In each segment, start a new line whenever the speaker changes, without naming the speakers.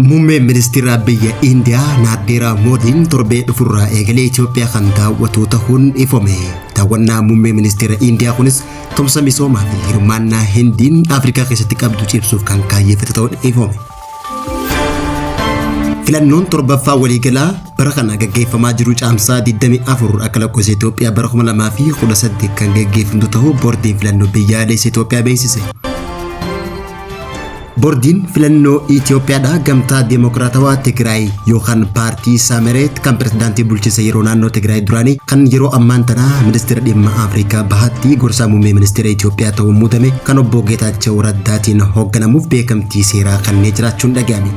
Muummee ministeera biyya Indiyaa Narendiraa Moodiin torbee dhufurraa eegalee Itoophiyaa kan daawwatu ta'uun ifame. Daawwannaa muummee ministeera Indiyaa kunis tumsa misoomaa fi hirmaannaa Hindiin Afrikaa keessatti qabdu cimsuuf kan kaayyeeffate ta'uun ifame. Filannoon torbaffaa waliigalaa bara kana gaggeeffamaa jiru caamsaa 24 akka lakkoofsa Itoophiyaa bara 2018 kan gaggeeffamtu ta'uu boordiin filannoo biyyaalessaa Itoophiyaa beeksise. Boordiin filannoo Itoophiyaadhaa gamtaa Dimokiraatawaa Tigraay yookaan paartii Samareet kan pirezidaantii bulchiinsa yeroo naannoo Tigraay duraanii kan yeroo ammaan tanaa ministeera dhimma Afrikaa bahaatti gorsaa muummee ministeera Itoophiyaa ta'uun muudame kan obbo Geetaachoo Raddaatiin hoogganamuuf beekamtii seeraa kanneen jiraachuun dhaga'ame.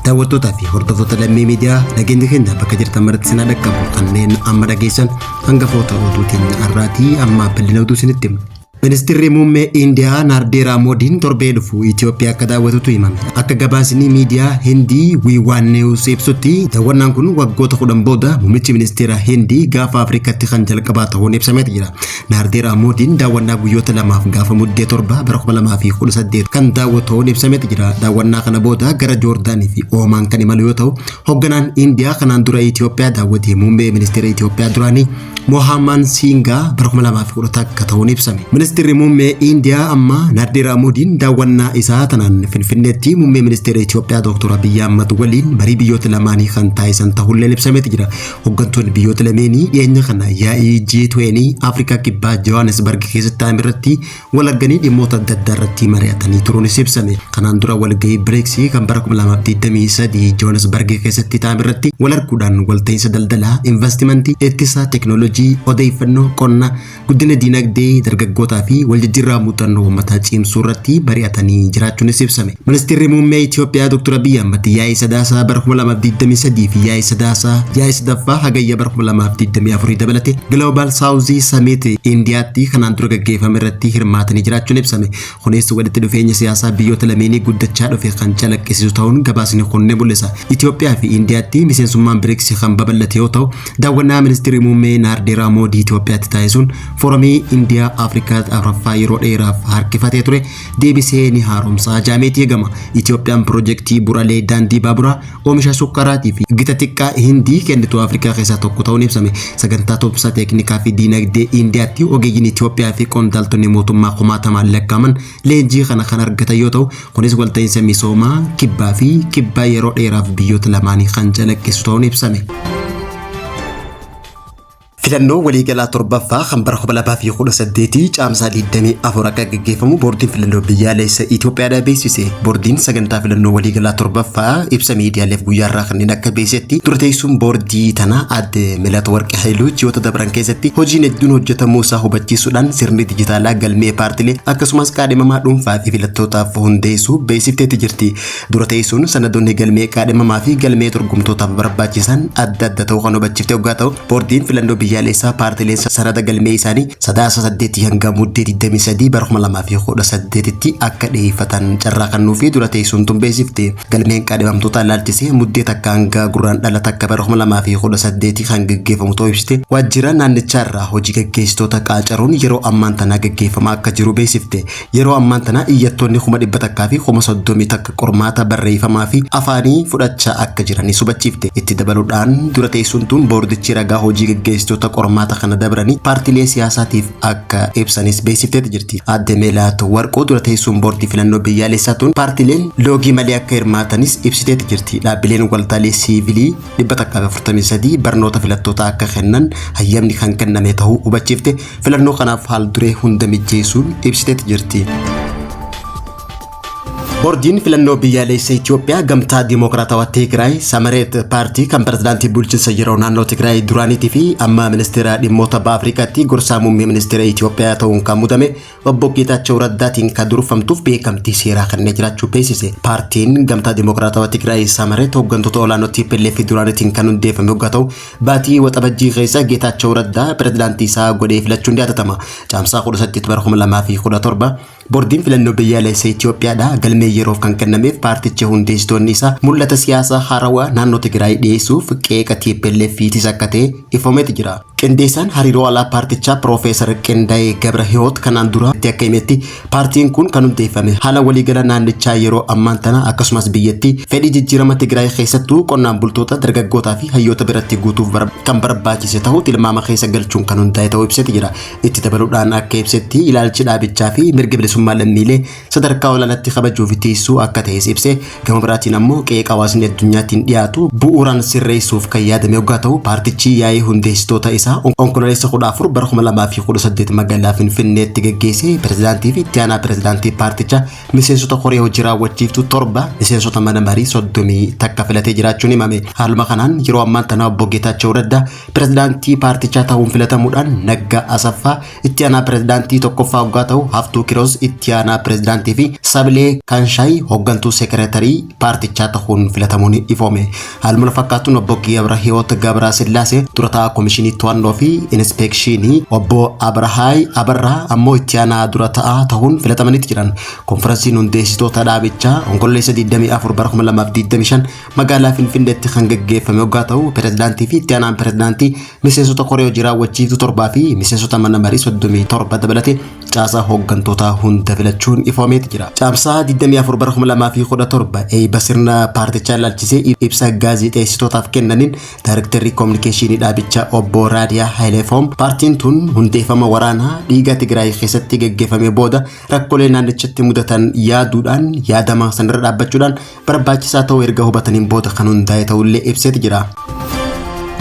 Daawwattootaa fi hordoftoota lammii miidiyaa nageenya keenya bakka jirtan maratti sinaa dhaqqabu kanneen amma dhageessan hangafoota oduutiin har'aatii amma bal'ina oduu isinitti hima. Ministeerri muummee Indiyaa Narendiraa Moodiin torbee dhufu Itoophiyaa akka daawwatutu himame. Akka gabaasni miidiyaa Hindii Wiwaan News ibsutti daawwannaan kun waggoota 10 booda muummichi ministeera Hindii gaafa Afrikaatti kan jalqabaa ta'uun ibsamee jira. Narendiraa Moodiin daawwannaa guyyoota lamaaf gaafa muddee 7 bara 2018 kan daawwatu ta'uun ibsamee jira. Daawwannaa kana booda gara Joordaanii fi Oomaan kan imalu yoo ta'u, hoogganaan Indiyaa kanaan dura Itoophiyaa daawwate muummee ministeera Itoophiyaa duraanii Mohammed Singaa bara 2010 akka ta'uun ibsame. Ministeerri muummee Indiyaa amma Narendiraa Moodiin daawwannaa isaa tanaan Finfinneetti muummee ministeera Itoophiyaa Dr. Abiy Ahmed waliin marii biyyoota lamaanii kan taasisan ta'uun ibsamee jira. Hooggantoonni biyyoota lameenii dhiyeenya kana yaa'ii G20 Afrikaa kibbaa Johannesburg keessatti taa'ame irratti walgahii dhimmoota adda addaa irratti mari'atanii turuunis ibsame. Kanaan dura walgahii BRICS kan bara 2023 Johannesburg keessatti taa'ame irratti wal arguudhaan walta'iinsa daldalaa, investimentii, ittisa, teknoolojii, odeeffannoo, qonna, guddina diinagdee, dargaggootaa fi waljijjiirraa muuxannoo uummataa cimsuu irratti mari'atanii jiraachuunis ibsame. Ministeerri muummee Itoophiyaa Dr. Abiy Ahmed yaa'ii sadaasaa bara 2023 fi yaa'ii sadaffaa hagayya bara 2024 dabalate Global South Summit Indiyaatti kanaan dura gaggeeffame irratti hirmaatanii jiraachuun ibsame. Kunis walitti dhufeenya siyaasaa biyyoota lameenii guddachaa dhufe kan calaqqisiisu ta'uun gabaasni kun mul'isa. Itoophiyaa fi Indiyaatti miseensummaan BRICS kan babal'ate yoo ta'u, daawwannaa ministeerri muummee Narendiraa Moodii Itoophiyaatti taasisuun foorumii Indiyaa Afrikaa afraffaa yeroo dheeraaf harkifatee ture deebisee ni haaromsaa jaameetii eegama. Itoophiyaan piroojeektii buraalee daandii baaburaa oomisha sukkaraatii fi gita xiqqaa Hindii kennitu Afrikaa keessaa tokko ta'uun ibsame. Sagantaa tumsa teeknikaa fi diinagdee Indiyaatti ogeeyyiin Itoophiyaa fi qondaaltonni mootummaa kumaatamaan lakkaa'aman leenjii kana kan argatan yoo ta'u, kunis walta'iinsa misoomaa kibbaa yeroo dheeraaf biyyoota lamaanii kan calaqqisu ta'uun ibsame. Filannoo waliigalaa torbaffaa kan bara 2018 caamsaa 24 akka gaggeeffamu boordiin filannoo biyyaalessaa Itoophiyaa beeksise. Boordiin sagantaa filannoo waliigalaa torbaffaa ibsa miidiyaaleef guyyaarraa kanneen akka beeksisetti dura teessuun boordii tanaa adde Melaat Warqee Haayiluu ji'oota dabran keessatti hojiin hedduun hojjetamuu isaa hubachiisuudhaan sirni dijitaalaa galmee paartilee akkasumas kaadhimamaa dhuunfaa fi filattootaaf hundeessuu beeksifteetti jirti. Dura teessuun sanadoonni galmee kaadhimamaa fi galmee dorgomtootaaf barbaachisan adda adda ta'uu kan hubachiifte waggaa ta'u, boordiin filannoo biyyaalessaa paartileen sanada galmee isaanii sadaasa 8 hanga muddee 23 bara 2018tti akka dhiyeeffatan carraa kennuu fi dura teessuun tun beeksifte. Galmeen kaadhimamtoota ilaalchisee muddee takka hanga gurraandhala takka bara 2018 kan gaggeeffamu ta'uu ibsite. Waajjira naannichaarraa hojii gaggeessitoota qaacaruun yeroo ammaan tanaa gaggeeffamaa akka jiru beeksifte. Yeroo ammaan tanaa iyyattoonni 100 takkaa fi 30 takka qormaata barreeffamaa fi afaanii fudhachaa akka jiranis hubachiifte. Itti dabaluudhaan dura teessuun tun boordichi ragaa hojii gaggeessitoota qormaata kana dabranii paartilee siyaasaatiif akka ibsanis beeksifteetti jirti. Adde Melaat Warqoo dura teessuun boordii filannoo biyyaalessaa tun paartileen loogii malee akka hirmaatanis ibsiteetti jirti. Dhaabbileen waltaalee siivilii 143 barnoota filattootaa akka kennan hayyamni kan kenname ta'uu hubachiifte. Filannoo kanaaf haal duree hunda mijeessuun ibsiteetti jirti. Boordiin filannoo biyyaalessaa Itoophiyaa gamtaa Dimokiraatawaa Tigraay Samareet paartii kan pirezidaantii bulchiinsa yeroo naannoo Tigraay duraaniitii fi amma ministeera dhimmoota Afrikaatti gorsaa muummee ministeera Itoophiyaa ta'uun kan muudame obbo Geetaachoo Raddaatiin kan durfamtuuf beekamtii seeraa kanneen jiraachuu beeksise. Paartiin gamtaa Dimokiraatawaa Tigraay Samareet hooggantoota olaanoo TPLF duraaniitiin kan hundeeffame waggaa ta'u, baatii waxabajjii keessa Geetaachoo Raddaa pirezidaantii isaa godhee filachuun yaadatama. Caamsaa 18 bara 2017 boordiin filannoo biyyaalessaa Itoophiyaadhaa galmee yeroof kan kennameef paartichi hundeessitoonni isaa mul'ata siyaasaa haarawaa naannoo Tigraay dhiyeessuuf qeeqa TPLF akka ta'e ifameeti jira. Qindeessaan hariiroo alaa paartichaa Profeesar Qindaayee Gabra Hiwoot kanaan dura akka himetti paartiin kun kan hundeeffame haala waliigala naannichaa yeroo ammaan tana akkasumas biyyattii fedhii jijjiirama Tigraay keessattuu qonnaan bultoota dargaggootaa fi hayyoota biratti guutuuf kan barbaachise ta'uu tilmaama keessa galchuun kan hundaa'e ta'uu ibsee jira. Itti dabaluudhaan akka ibsetti ilaalchi dhaabichaa fi mirga bilisummaa lammiilee sadarkaa olaanaatti kabajuuf tiisuu akka ta'es ibsee gama biraatiin ammoo qeeqa hawaasni addunyaatiin dhiyaatu bu'uuraan sirreessuuf kan yaadame waggaa ta'u paartichi yaa'ee hundeessitoota Onkololeessa 14 bara 2018 magaalaa Finfinneetti geggeesse pirezidaantii fi itti aanaa pirezidaantii paartichaa miseensota koree hojii raawwachiiftuu 7 miseensota mana marii 30 takka filatee jiraachuun himame. Haaluma kanaan yeroo ammaan tana obbo Geetaachoo Raddaa pirezidaantii paartichaa ta'uun filatamuudhaan Naggaa Asaffaa itti aanaa pirezidaantii tokkoffaa waggaa ta'u Haftuu Kiroos itti aanaa pirezidaantii fi Sabilee Kanshaay hooggantuu seekreetarii paartichaa ta'uun filatamuun ifoome. Haaluma fakkaatuun obbo Gabra Hiwoot Gabra Sillaasee durataa komishinii to'annoo fi inspeekshinii obbo Abrahaay Abarraa ammoo itti aanaa dura ta'uun filatamanitti jiran. Konferensiin hundeessitoota dhaabichaa Onkololeessa 24 bara 2025 magaalaa Finfinneetti kan geggeeffame waggaa ta'u pirezidaantii fi itti aanaan pirezidaantii miseensota koree hojii raawwachiiftuu 7 fi miseensota mana marii 37 dabalatee caasaa hooggantoota hunda filachuun ifoomeeti jira. Caamsaa 24 bara 2017 eebba sirna paartichaa ilaalchisee ibsa gaazexeessitootaaf kennaniin daayirektarrii koominikeeshinii dhaabichaa obbo Raadiyaa Haayileefoom paartiin tun hundeeffama waraanaa dhiiga Tigraay keessatti geggeeffame booda rakkoolee naannichatti mudatan yaaduudhaan yaadama sanarra dhaabbachuudhaan barbaachisaa ta'uu erga hubataniin booda kan hundaa'e ta'ullee ibseeti jira.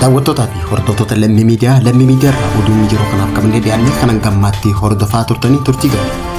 Daawwattootaa fi hordoftoota Lammii Miidiyaa irraa oduun yeroo kanaaf qabannee dhiyaanne kanan gammaatti hordofaa turtanii turtii gaarii.